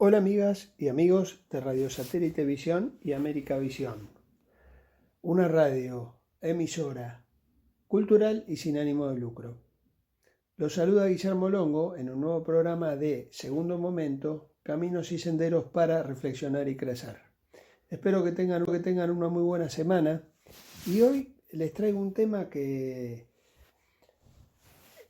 Hola amigas y amigos de Radio Satélite Visión y América Visión, una radio emisora cultural y sin ánimo de lucro. Los saluda Guillermo Longo en un nuevo programa de Segundo Momento, Caminos y Senderos para Reflexionar y Crecer. Espero que tengan una muy buena semana y hoy les traigo un tema que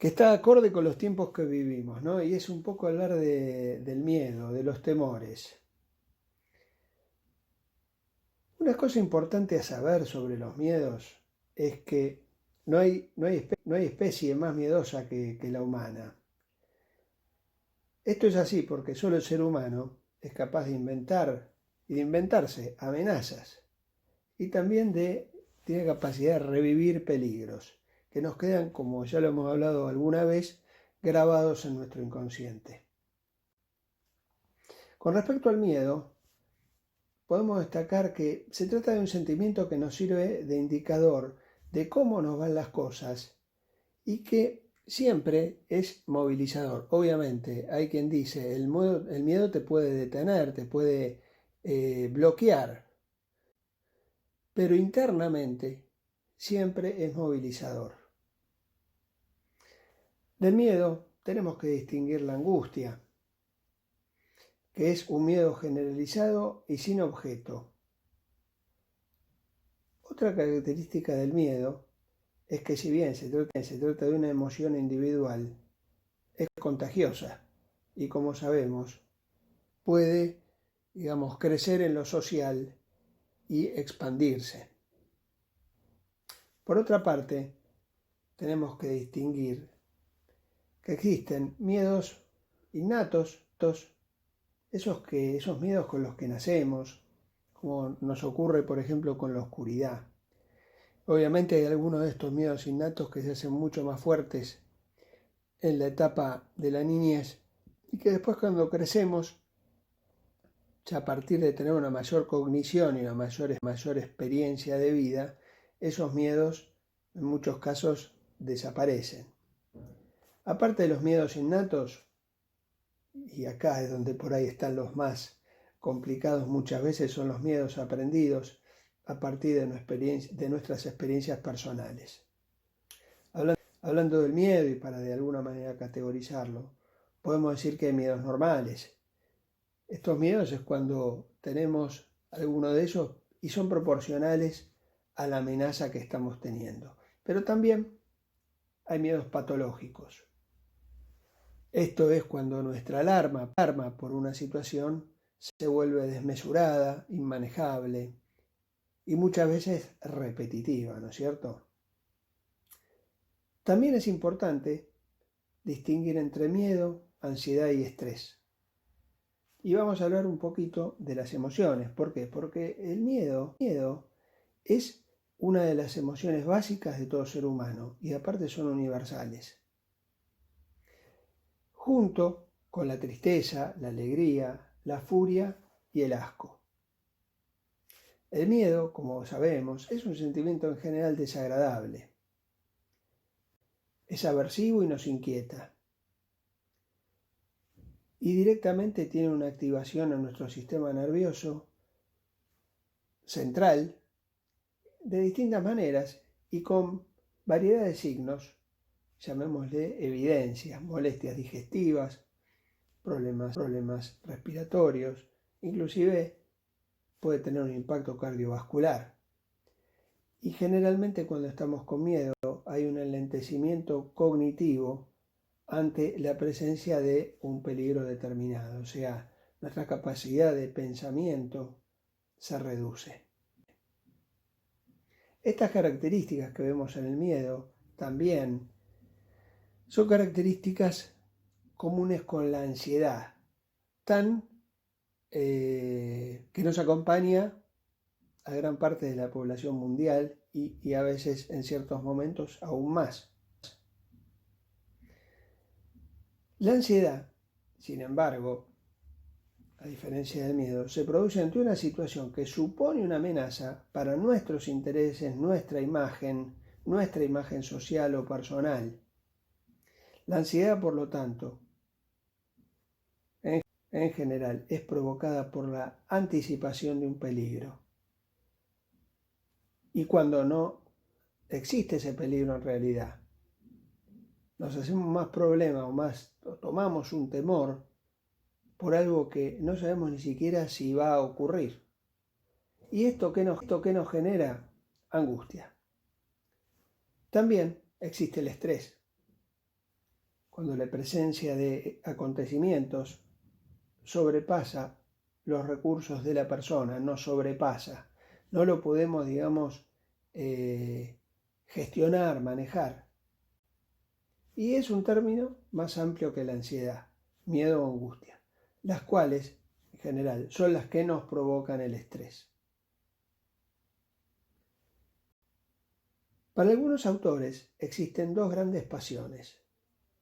está acorde con los tiempos que vivimos, ¿no? Y es un poco hablar del miedo, de los temores. Una cosa importante a saber sobre los miedos es que no hay especie más miedosa que la humana. Esto es así porque solo el ser humano es capaz de inventar y de inventarse amenazas y también tiene capacidad de revivir peligros que nos quedan, como ya lo hemos hablado alguna vez, grabados en nuestro inconsciente. Con respecto al miedo, podemos destacar que se trata de un sentimiento que nos sirve de indicador de cómo nos van las cosas y que siempre es movilizador. Obviamente, hay quien dice, el miedo te puede detener, te puede bloquear, pero internamente siempre es movilizador. Del miedo tenemos que distinguir la angustia, que es un miedo generalizado y sin objeto. Otra característica del miedo es que si bien se trata de una emoción individual, es contagiosa y como sabemos puede, crecer en lo social y expandirse. Por otra parte, tenemos que distinguir que existen miedos innatos, esos miedos con los que nacemos, como nos ocurre por ejemplo con la oscuridad. Obviamente hay algunos de estos miedos innatos que se hacen mucho más fuertes en la etapa de la niñez y que después cuando crecemos, ya a partir de tener una mayor cognición y una mayor experiencia de vida, esos miedos en muchos casos desaparecen. Aparte de los miedos innatos, y acá es donde por ahí están los más complicados muchas veces, son los miedos aprendidos a partir de nuestras experiencias personales. Hablando del miedo y para de alguna manera categorizarlo, podemos decir que hay miedos normales. Estos miedos es cuando tenemos alguno de ellos y son proporcionales a la amenaza que estamos teniendo. Pero también hay miedos patológicos. Esto es cuando nuestra alarma por una situación se vuelve desmesurada, inmanejable y muchas veces repetitiva, ¿no es cierto? También es importante distinguir entre miedo, ansiedad y estrés. Y vamos a hablar un poquito de las emociones. ¿Por qué? Porque el miedo es una de las emociones básicas de todo ser humano y aparte son universales. Junto con la tristeza, la alegría, la furia y el asco. El miedo, como sabemos, es un sentimiento en general desagradable. Es aversivo y nos inquieta. Y directamente tiene una activación en nuestro sistema nervioso central de distintas maneras y con variedad de signos, llamémosle evidencias, molestias digestivas, problemas respiratorios, inclusive puede tener un impacto cardiovascular. Y generalmente cuando estamos con miedo hay un enlentecimiento cognitivo ante la presencia de un peligro determinado, o sea, nuestra capacidad de pensamiento se reduce. Estas características que vemos en el miedo también son características comunes con la ansiedad, que nos acompaña a gran parte de la población mundial y a veces en ciertos momentos aún más. La ansiedad, sin embargo, a diferencia del miedo, se produce ante una situación que supone una amenaza para nuestros intereses, nuestra imagen social o personal. La ansiedad, por lo tanto, en general es provocada por la anticipación de un peligro. Y cuando no existe ese peligro en realidad, nos hacemos más problemas o tomamos un temor por algo que no sabemos ni siquiera si va a ocurrir. ¿Y esto qué nos genera? Angustia. También existe el estrés. Cuando la presencia de acontecimientos sobrepasa los recursos de la persona, no sobrepasa, no lo podemos, gestionar, manejar. Y es un término más amplio que la ansiedad, miedo o angustia, las cuales, en general, son las que nos provocan el estrés. Para algunos autores existen dos grandes pasiones,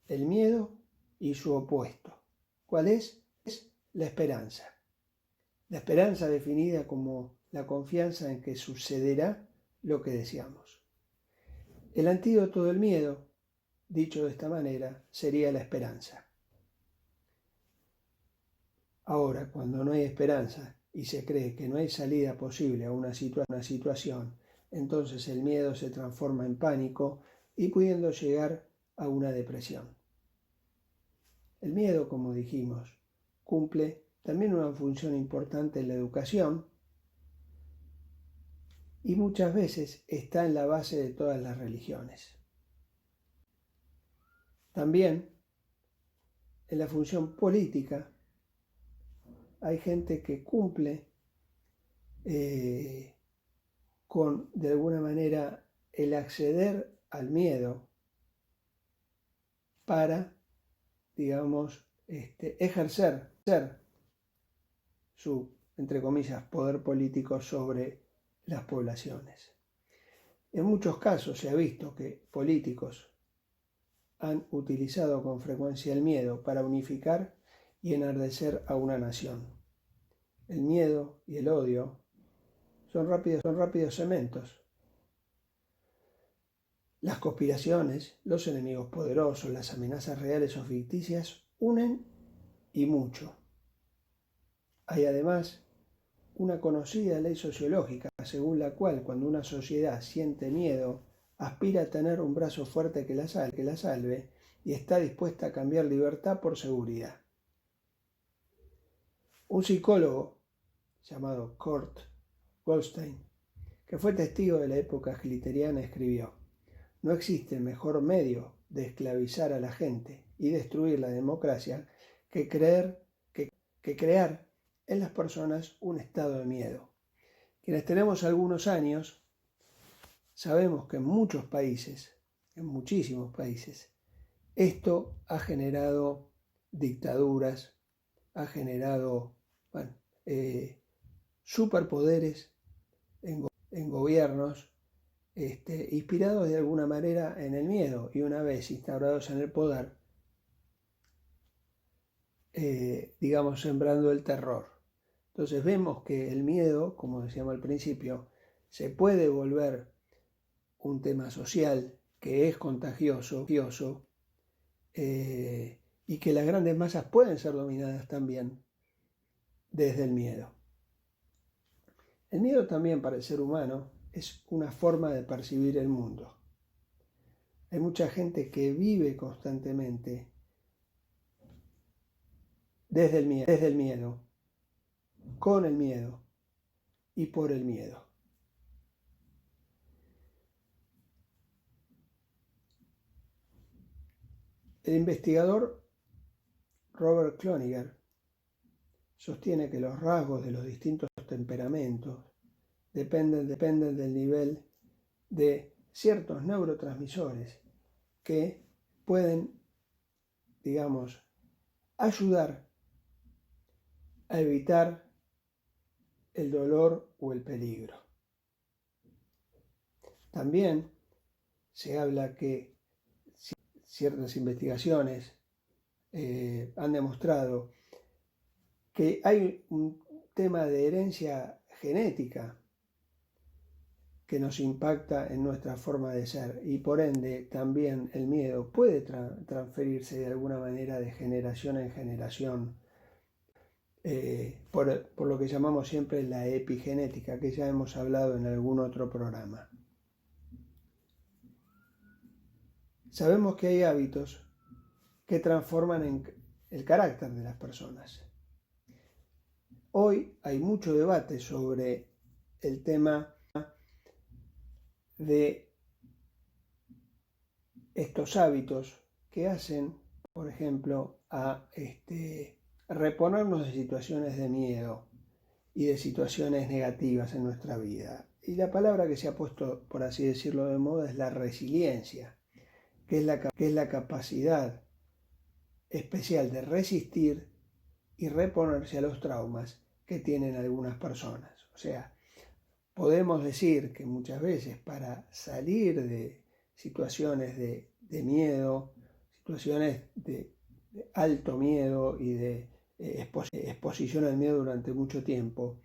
el miedo y su opuesto. ¿Cuál es? Es la esperanza. La esperanza definida como la confianza en que sucederá lo que deseamos. El antídoto del miedo, dicho de esta manera, sería la esperanza. Ahora, cuando no hay esperanza y se cree que no hay salida posible a una situación, entonces el miedo se transforma en pánico y pudiendo llegar a una depresión. El miedo, como dijimos, cumple también una función importante en la educación y muchas veces está en la base de todas las religiones. También en la función política hay gente que cumple con, de alguna manera, el acceder al miedo para, ejercer su, entre comillas, poder político sobre las poblaciones. En muchos casos se ha visto que políticos han utilizado con frecuencia el miedo para unificar y enardecer a una nación. El miedo y el odio son rápidos cementos. Las conspiraciones, los enemigos poderosos, las amenazas reales o ficticias unen y mucho. Hay además una conocida ley sociológica según la cual cuando una sociedad siente miedo, aspira a tener un brazo fuerte que la salve y está dispuesta a cambiar libertad por seguridad. Un psicólogo llamado Kurt Goldstein, que fue testigo de la época hitleriana, escribió: no existe mejor medio de esclavizar a la gente y destruir la democracia que crear en las personas un estado de miedo. Quienes tenemos algunos años, sabemos que en muchos países, en muchísimos países, esto ha generado dictaduras, ha generado superpoderes en gobiernos inspirados de alguna manera en el miedo, y una vez instaurados en el poder, sembrando el terror. Entonces vemos que el miedo, como decíamos al principio, se puede volver un tema social que es contagioso, y que las grandes masas pueden ser dominadas también desde el miedo. El miedo también para el ser humano es una forma de percibir el mundo. Hay mucha gente que vive constantemente desde el miedo, con el miedo y por el miedo. El investigador Robert Cloninger sostiene que los rasgos de los distintos temperamentos dependen del nivel de ciertos neurotransmisores que pueden, ayudar a evitar el dolor o el peligro. También se habla que ciertas investigaciones han demostrado que hay un tema de herencia genética que nos impacta en nuestra forma de ser, y por ende también el miedo puede transferirse de alguna manera de generación en generación por lo que llamamos siempre la epigenética, que ya hemos hablado en algún otro programa. Sabemos que hay hábitos que transforman el carácter de las personas. Hoy hay mucho debate sobre el tema de estos hábitos que hacen, por ejemplo, a reponernos de situaciones de miedo y de situaciones negativas en nuestra vida. Y la palabra que se ha puesto, por así decirlo, de moda es la resiliencia, que es la capacidad especial de resistir y reponerse a los traumas que tienen algunas personas. O sea, podemos decir que muchas veces para salir de situaciones de miedo, situaciones de alto miedo y de exposición al miedo durante mucho tiempo,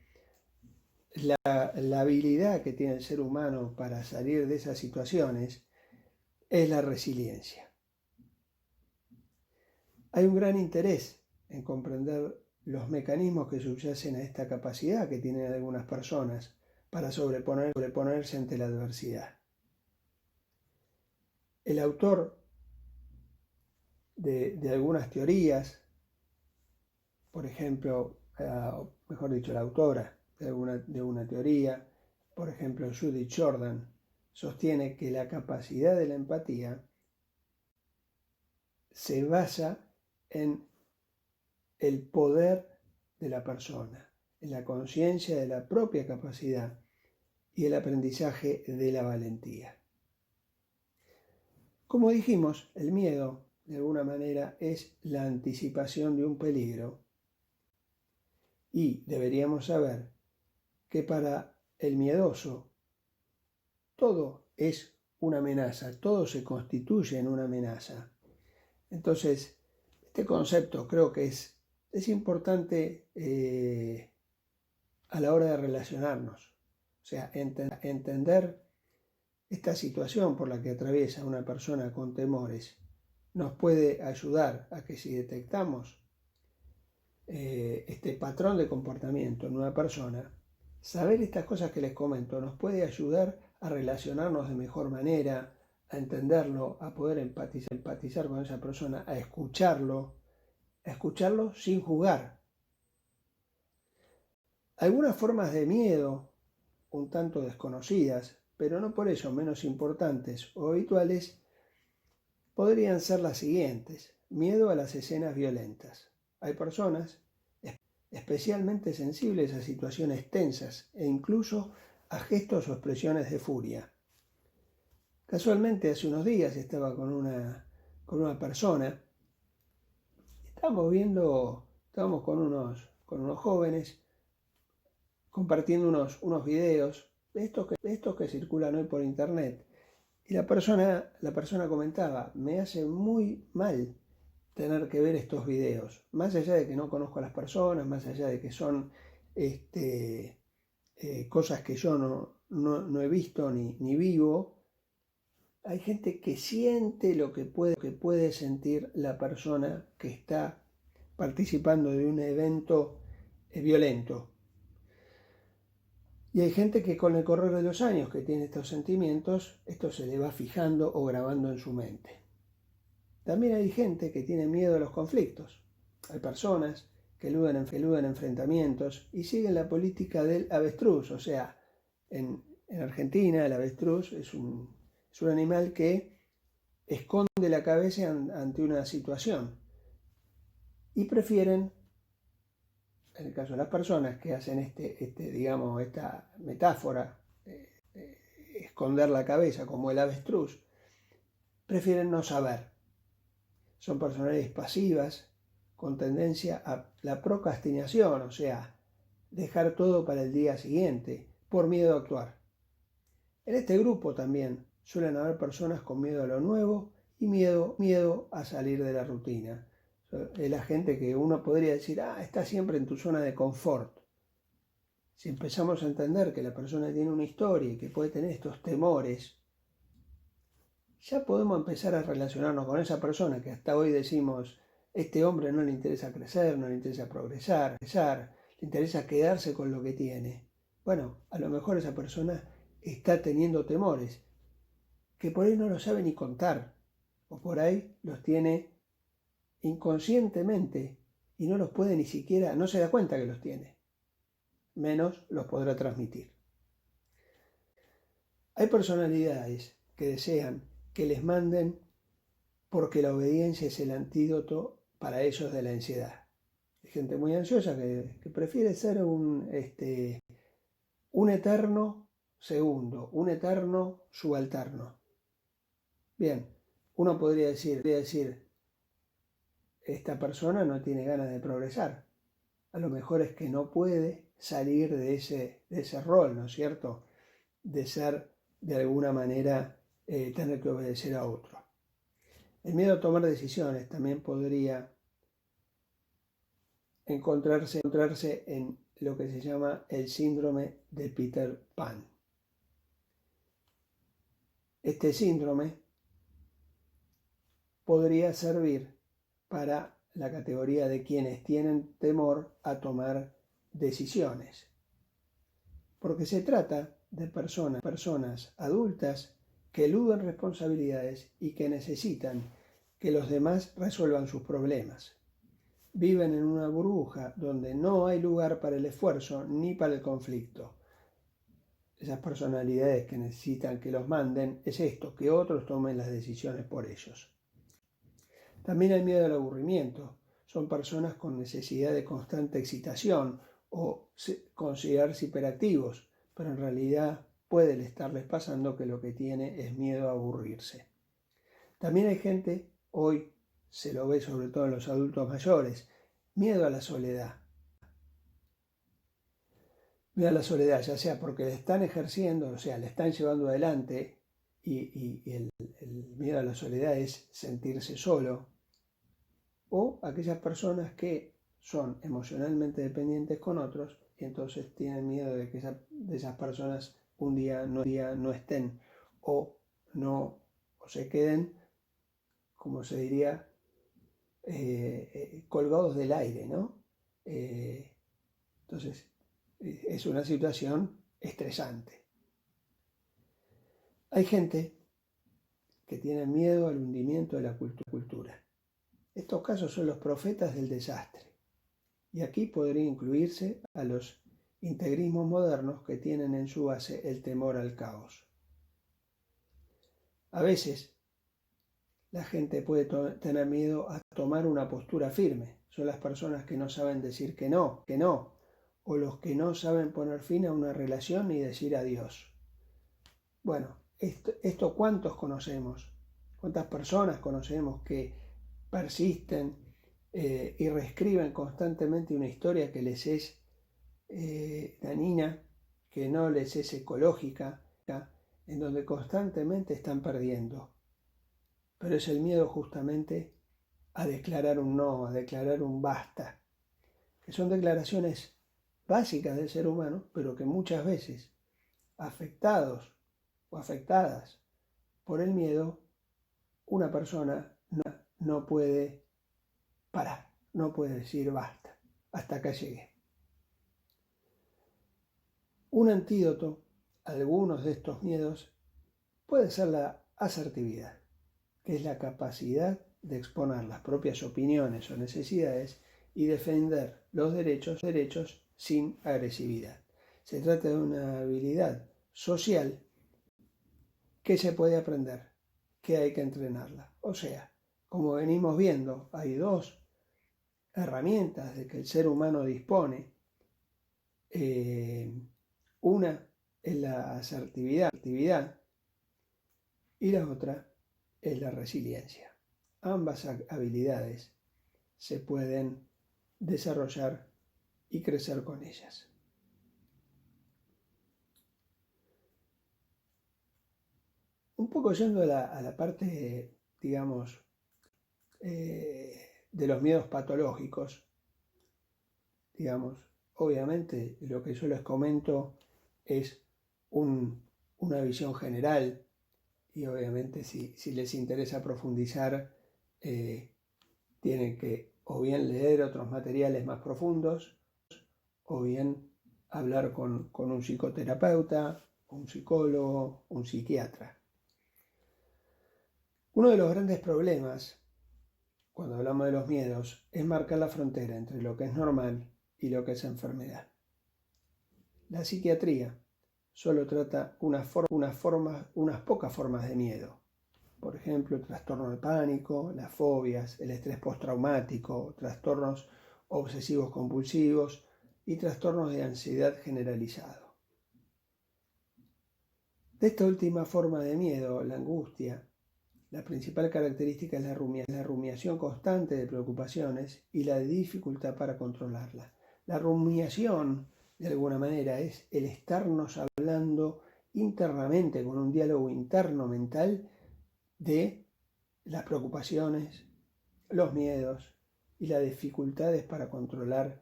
la habilidad que tiene el ser humano para salir de esas situaciones es la resiliencia. Hay un gran interés en comprender los mecanismos que subyacen a esta capacidad que tienen algunas personas para sobreponerse ante la adversidad. El autor de algunas teorías, por ejemplo, mejor dicho, la autora de una teoría, por ejemplo, Judith Jordan, sostiene que la capacidad de la empatía se basa en el poder de la persona, en la conciencia de la propia capacidad y el aprendizaje de la valentía. Como dijimos, el miedo, de alguna manera, es la anticipación de un peligro y deberíamos saber que para el miedoso todo es una amenaza, todo se constituye en una amenaza. Entonces, este concepto creo que es importante a la hora de relacionarnos. O sea, entender esta situación por la que atraviesa una persona con temores nos puede ayudar a que si detectamos este patrón de comportamiento en una persona, saber estas cosas que les comento nos puede ayudar a relacionarnos de mejor manera, a entenderlo, a poder empatizar con esa persona, a escucharlo sin juzgar. Algunas formas de miedo, un tanto desconocidas, pero no por eso menos importantes o habituales, podrían ser las siguientes. Miedo a las escenas violentas. Hay personas especialmente sensibles a situaciones tensas e incluso a gestos o expresiones de furia. Casualmente hace unos días estaba con una persona, estábamos con unos jóvenes compartiendo unos videos de estos que circulan hoy por internet. Y la persona comentaba, me hace muy mal tener que ver estos videos, más allá de que no conozco a las personas, más allá de que son cosas que yo no he visto ni vivo. Hay gente que siente lo que puede sentir la persona que está participando de un evento violento. Y hay gente que con el correr de los años que tiene estos sentimientos, esto se le va fijando o grabando en su mente. También hay gente que tiene miedo a los conflictos. Hay personas que eluden enfrentamientos y siguen la política del avestruz. O sea, en Argentina el avestruz es un animal que esconde la cabeza ante una situación. Y prefieren, en el caso de las personas que hacen esta metáfora, esconder la cabeza como el avestruz, prefieren no saber. Son personalidades pasivas con tendencia a la procrastinación, o sea, dejar todo para el día siguiente por miedo a actuar. En este grupo también suelen haber personas con miedo a lo nuevo y miedo a salir de la rutina. Es la gente que uno podría decir, está siempre en tu zona de confort. Si empezamos a entender que la persona tiene una historia y que puede tener estos temores, ya podemos empezar a relacionarnos con esa persona que hasta hoy decimos, Este hombre no le interesa crecer, no le interesa progresar, le interesa quedarse con lo que tiene. Bueno, a lo mejor esa persona está teniendo temores, que por ahí no lo sabe ni contar, o por ahí los tiene inconscientemente y no los puede ni siquiera, no se da cuenta que los tiene, menos los podrá transmitir. Hay personalidades que desean que les manden porque la obediencia es el antídoto para ellos de la ansiedad. Hay gente muy ansiosa que prefiere ser un eterno segundo, un eterno subalterno. Bien, uno podría decir, esta persona no tiene ganas de progresar. A lo mejor es que no puede salir de ese rol, ¿no es cierto? De ser, de alguna manera, tener que obedecer a otro. El miedo a tomar decisiones también podría encontrarse en lo que se llama el síndrome de Peter Pan. Este síndrome podría servir para la categoría de quienes tienen temor a tomar decisiones, porque se trata de personas adultas que eluden responsabilidades y que necesitan que los demás resuelvan sus problemas. Viven en una burbuja donde no hay lugar para el esfuerzo ni para el conflicto. Esas personalidades que necesitan que los manden es esto, que otros tomen las decisiones por ellos. También hay miedo al aburrimiento. Son personas con necesidad de constante excitación o considerarse hiperactivos, pero en realidad puede estarles pasando que lo que tiene es miedo a aburrirse. También hay gente, hoy se lo ve sobre todo en los adultos mayores, miedo a la soledad. Miedo a la soledad, ya sea porque le están ejerciendo, o sea, le están llevando adelante y el miedo a la soledad es sentirse solo, o aquellas personas que son emocionalmente dependientes con otros y entonces tienen miedo de que esas personas un día no estén o se queden, como se diría, colgados del aire, ¿no? Entonces, es una situación estresante. Hay gente que tiene miedo al hundimiento de la cultura. Estos casos son los profetas del desastre. Y aquí podría incluirse a los integrismos modernos que tienen en su base el temor al caos. A veces la gente puede tener miedo a tomar una postura firme. Son las personas que no saben decir que no, o los que no saben poner fin a una relación ni decir adiós. Bueno, esto ¿cuántos conocemos? ¿Cuántas personas conocemos que persisten y reescriben constantemente una historia que les es dañina, que no les es ecológica, en donde constantemente están perdiendo? Pero es el miedo justamente a declarar un no, a declarar un basta, que son declaraciones básicas del ser humano, pero que muchas veces, afectados o afectadas por el miedo, una persona no puede parar, no puede decir basta, hasta acá llegué. Un antídoto a algunos de estos miedos puede ser la asertividad, que es la capacidad de exponer las propias opiniones o necesidades y defender los derechos sin agresividad. Se trata de una habilidad social que se puede aprender, que hay que entrenarla. O sea, como venimos viendo, hay dos herramientas de que el ser humano dispone. Una es la asertividad y la otra es la resiliencia. Ambas habilidades se pueden desarrollar y crecer con ellas. Un poco yendo a la parte, digamos, de los miedos patológicos, digamos, obviamente lo que yo les comento es una visión general y obviamente si les interesa profundizar, tienen que o bien leer otros materiales más profundos, o bien hablar con un psicoterapeuta, un psicólogo, un psiquiatra. Uno de los grandes problemas cuando hablamos de los miedos es marcar la frontera entre lo que es normal y lo que es enfermedad. La psiquiatría solo trata unas pocas formas de miedo. Por ejemplo, el trastorno de pánico, las fobias, el estrés postraumático, trastornos obsesivos compulsivos y trastornos de ansiedad generalizado. De esta última forma de miedo, la angustia, la principal característica es la rumiación constante de preocupaciones y la dificultad para controlarla. La rumiación, de alguna manera, es el estarnos hablando internamente con un diálogo interno mental de las preocupaciones, los miedos y las dificultades para controlar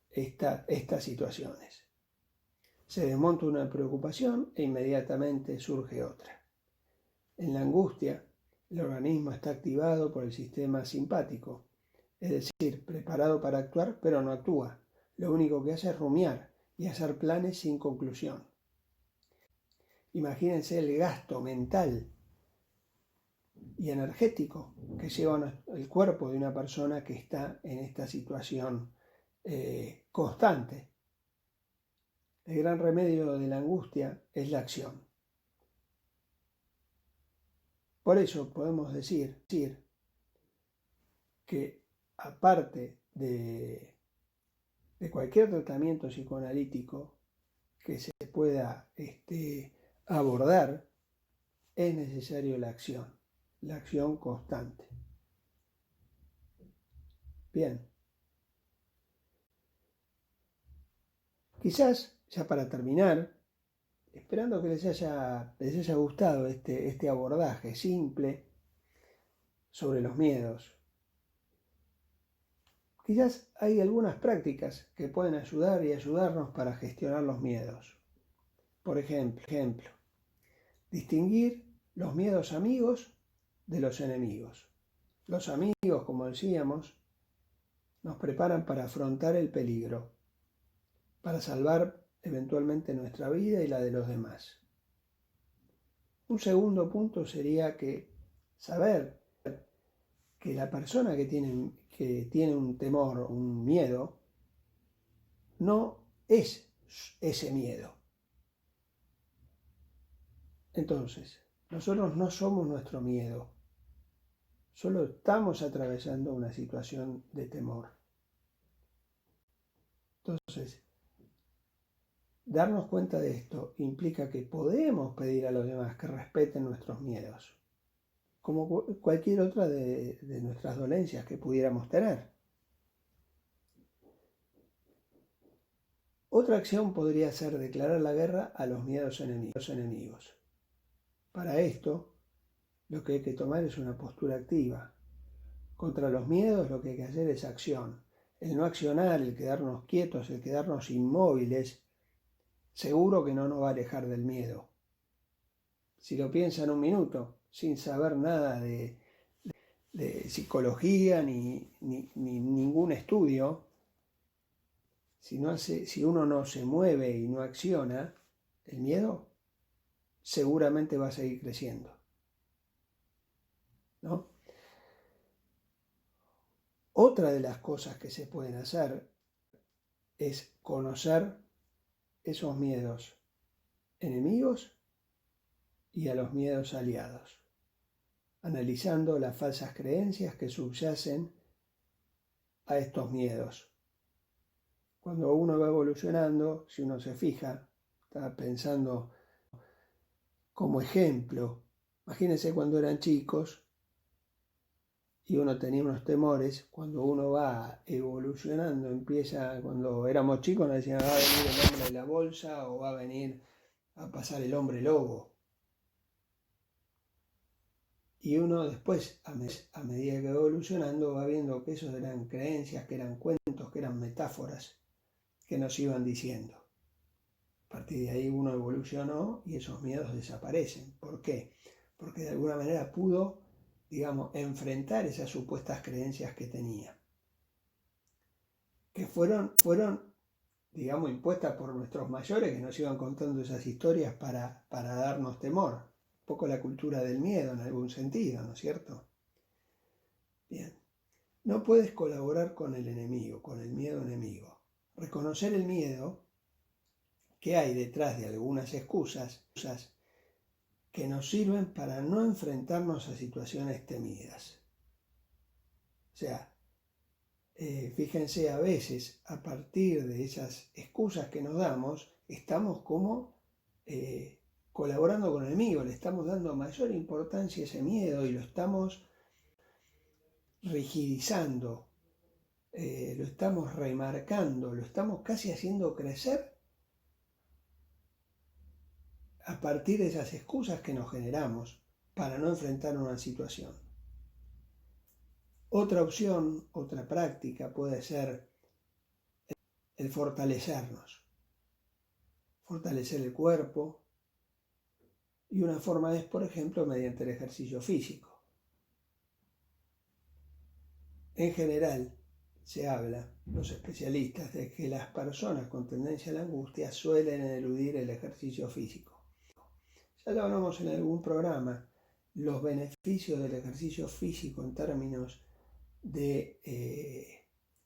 estas situaciones. Se desmonta una preocupación e inmediatamente surge otra. En la angustia, el organismo está activado por el sistema simpático, es decir, preparado para actuar, pero no actúa. Lo único que hace es rumiar y hacer planes sin conclusión. Imagínense el gasto mental y energético que lleva el cuerpo de una persona que está en esta situación constante. El gran remedio de la angustia es la acción. Por eso podemos decir que aparte de cualquier tratamiento psicoanalítico que se pueda abordar, es necesario la acción constante. Bien. Quizás, ya para terminar, esperando que les haya gustado este abordaje simple sobre los miedos, quizás hay algunas prácticas que pueden ayudar y ayudarnos para gestionar los miedos. Por ejemplo, distinguir los miedos amigos de los enemigos. Los amigos, como decíamos, nos preparan para afrontar el peligro, para salvar eventualmente nuestra vida y la de los demás. Un segundo punto sería que saber que la persona que tiene un temor, un miedo, no es ese miedo. Entonces, nosotros no somos nuestro miedo, solo estamos atravesando una situación de temor. Entonces, darnos cuenta de esto implica que podemos pedir a los demás que respeten nuestros miedos, como cualquier otra de nuestras dolencias que pudiéramos tener. Otra acción podría ser declarar la guerra a los miedos enemigos. Para esto, lo que hay que tomar es una postura activa. Contra los miedos lo que hay que hacer es acción. El no accionar, el quedarnos quietos, el quedarnos inmóviles, seguro que no nos va a alejar del miedo. Si lo piensan un minuto, sin saber nada de psicología ni ningún estudio, si uno no se mueve y no acciona, el miedo seguramente va a seguir creciendo, ¿no? Otra de las cosas que se pueden hacer es conocer esos miedos enemigos y a los miedos aliados, analizando las falsas creencias que subyacen a estos miedos. Cuando uno va evolucionando, si uno se fija, está pensando como ejemplo, imagínense cuando eran chicos y uno tenía unos temores, cuando uno va evolucionando, cuando éramos chicos nos decían, va a venir el hombre de la bolsa o va a venir a pasar el hombre lobo. Y uno después, a medida que va evolucionando, va viendo que esos eran creencias, que eran cuentos, que eran metáforas que nos iban diciendo. A partir de ahí uno evolucionó y esos miedos desaparecen. ¿Por qué? Porque de alguna manera pudo digamos, enfrentar esas supuestas creencias que tenía, que fueron, digamos, impuestas por nuestros mayores que nos iban contando esas historias para darnos temor. Un poco la cultura del miedo en algún sentido, ¿no es cierto? Bien. No puedes colaborar con el enemigo, con el miedo enemigo. Reconocer el miedo que hay detrás de algunas excusas que nos sirven para no enfrentarnos a situaciones temidas. O sea, fíjense, a veces a partir de esas excusas que nos damos, estamos como colaborando con el enemigo, le estamos dando mayor importancia a ese miedo y lo estamos rigidizando, lo estamos remarcando, lo estamos casi haciendo crecer a partir de esas excusas que nos generamos para no enfrentar una situación. Otra opción, otra práctica puede ser el fortalecernos, fortalecer el cuerpo, y una forma es, por ejemplo, mediante el ejercicio físico. En general, se habla, los especialistas, de que las personas con tendencia a la angustia suelen eludir el ejercicio físico. Ya lo hablamos en algún programa, los beneficios del ejercicio físico en términos de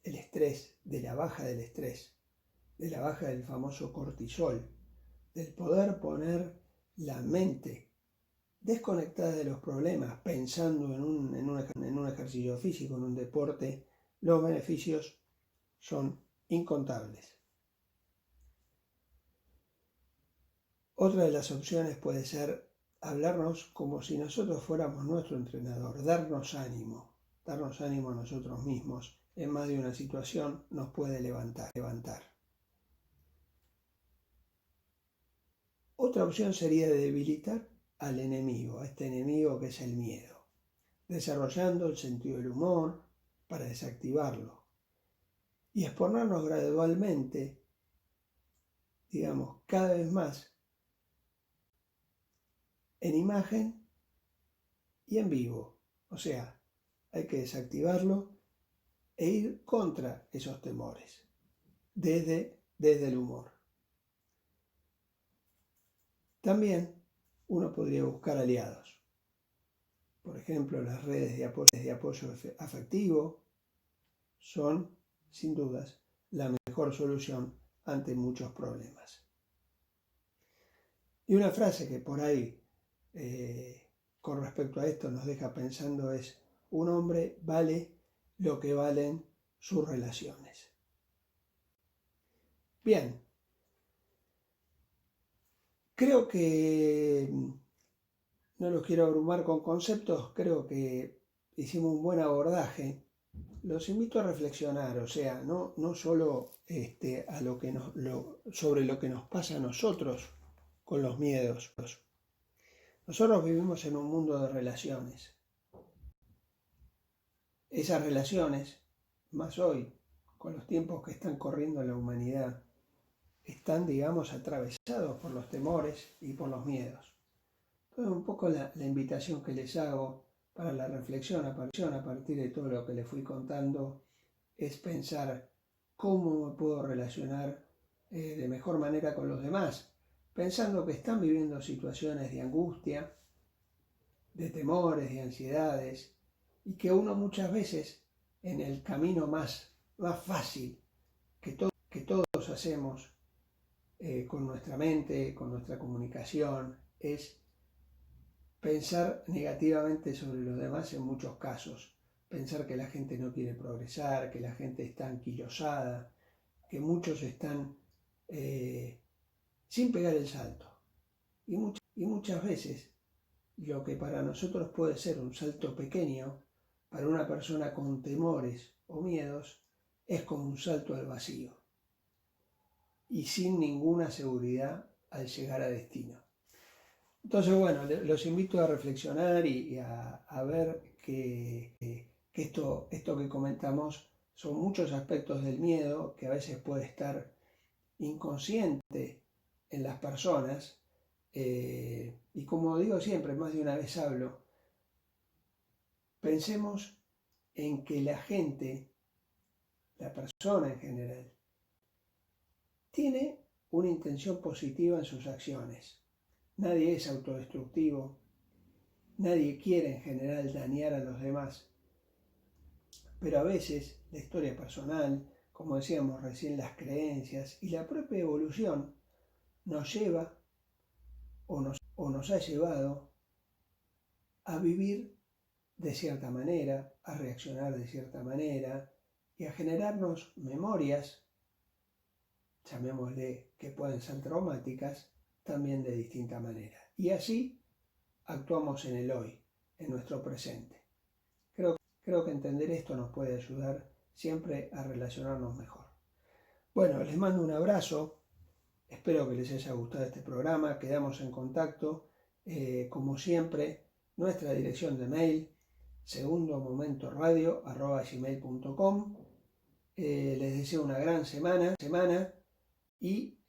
el estrés, de la baja del estrés, de la baja del famoso cortisol, del poder poner la mente desconectada de los problemas, pensando en un ejercicio físico, en un deporte, los beneficios son incontables. Otra de las opciones puede ser hablarnos como si nosotros fuéramos nuestro entrenador, darnos ánimo a nosotros mismos en más de una situación nos puede levantar. Otra opción sería debilitar al enemigo, a este enemigo que es el miedo, desarrollando el sentido del humor para desactivarlo y exponernos gradualmente, digamos, cada vez más en imagen y en vivo. O sea, hay que desactivarlo e ir contra esos temores desde el humor. También uno podría buscar aliados. Por ejemplo, las redes de apoyo afectivo son, sin dudas, la mejor solución ante muchos problemas. Y una frase que por ahí, con respecto a esto, nos deja pensando es: un hombre vale lo que valen sus relaciones. Bien, creo que no los quiero abrumar con conceptos, creo que hicimos un buen abordaje. Los invito a reflexionar, o sea, no solo sobre lo que nos pasa a nosotros con los miedos. Nosotros vivimos en un mundo de relaciones. Esas relaciones, más hoy, con los tiempos que están corriendo en la humanidad, están, digamos, atravesados por los temores y por los miedos. Entonces, un poco la invitación que les hago para la reflexión a partir de todo lo que les fui contando es pensar cómo me puedo relacionar de mejor manera con los demás, pensando que están viviendo situaciones de angustia, de temores, de ansiedades, y que uno muchas veces en el camino más fácil que todos hacemos con nuestra mente, con nuestra comunicación, es pensar negativamente sobre los demás en muchos casos. Pensar que la gente no quiere progresar, que la gente está anquilosada, que muchos están sin pegar el salto. Y muchas veces lo que para nosotros puede ser un salto pequeño, para una persona con temores o miedos, es como un salto al vacío y sin ninguna seguridad al llegar a destino. Entonces, bueno, los invito a reflexionar y a ver que esto que comentamos son muchos aspectos del miedo que a veces puede estar inconsciente en las personas. Y como digo siempre, más de una vez hablo, Pensemos en que la gente, la persona en general, tiene una intención positiva en sus acciones. Nadie es autodestructivo, nadie quiere en general dañar a los demás, pero a veces la historia personal, como decíamos recién, las creencias y la propia evolución nos lleva o nos ha llevado a vivir de cierta manera, a reaccionar de cierta manera y a generarnos memorias, llamémosle, que pueden ser traumáticas, también de distinta manera. Y así actuamos en el hoy, en nuestro presente. Creo que entender esto nos puede ayudar siempre a relacionarnos mejor. Bueno, les mando un abrazo. Espero que les haya gustado este programa. Quedamos en contacto. Como siempre, nuestra dirección de mail, segundomomentoradio@gmail.com. Les deseo una gran semana y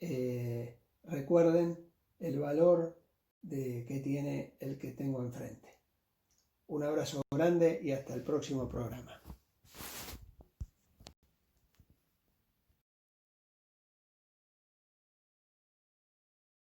recuerden el valor que tiene el que tengo enfrente. Un abrazo grande y hasta el próximo programa.